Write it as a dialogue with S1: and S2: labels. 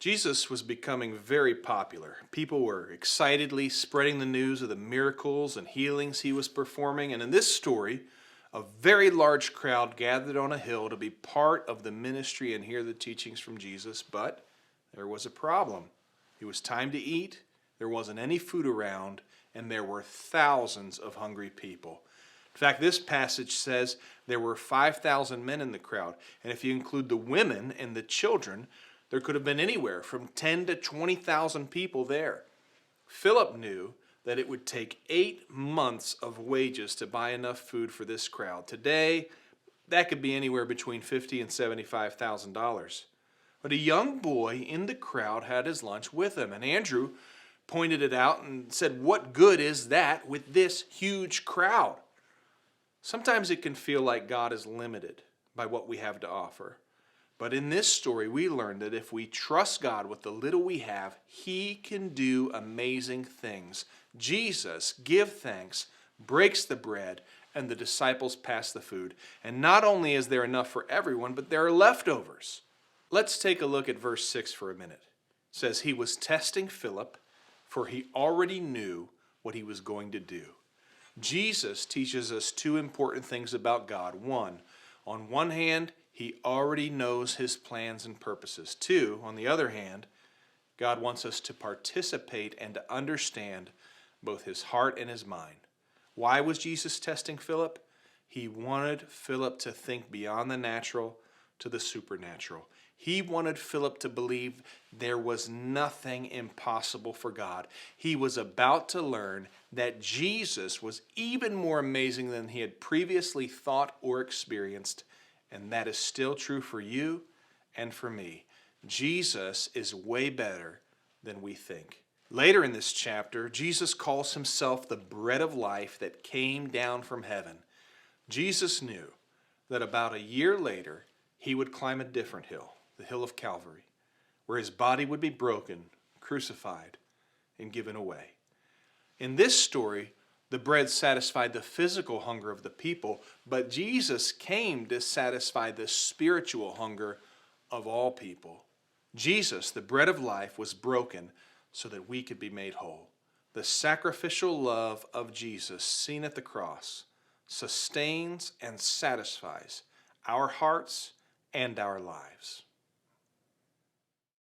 S1: Jesus was becoming very popular. People were excitedly spreading the news of the miracles and healings he was performing. And in this story, a very large crowd gathered on a hill to be part of the ministry and hear the teachings from Jesus. But there was a problem. It was time to eat, there wasn't any food around, and there were thousands of hungry people. In fact, this passage says there were 5,000 men in the crowd. And if you include the women and the children, there could have been anywhere from 10 to 20,000 people there. Philip knew that it would take 8 months of wages to buy enough food for this crowd. Today, that could be anywhere between $50,000 and $75,000. But a young boy in the crowd had his lunch with him, and Andrew pointed it out and said, "What good is that with this huge crowd?" Sometimes it can feel like God is limited by what we have to offer. But in this story, we learn that if we trust God with the little we have, He can do amazing things. Jesus gives thanks, breaks the bread, and the disciples pass the food. And not only is there enough for everyone, but there are leftovers. Let's take a look at verse 6 for a minute. It says, "He was testing Philip, for he already knew what he was going to do." Jesus teaches us two important things about God. One, on one hand, He already knows His plans and purposes. Two, on the other hand, God wants us to participate and to understand both His heart and His mind. Why was Jesus testing Philip? He wanted Philip to think beyond the natural to the supernatural. He wanted Philip to believe there was nothing impossible for God. He was about to learn that Jesus was even more amazing than he had previously thought or experienced, and that is still true for you and for me. Jesus is way better than we think. Later in this chapter, Jesus calls Himself the bread of life that came down from heaven. Jesus knew that about a year later, He would climb a different hill, the hill of Calvary, where His body would be broken, crucified, and given away. In this story, the bread satisfied the physical hunger of the people, but Jesus came to satisfy the spiritual hunger of all people. Jesus, the bread of life, was broken so that we could be made whole. The sacrificial love of Jesus, seen at the cross, sustains and satisfies our hearts and our lives.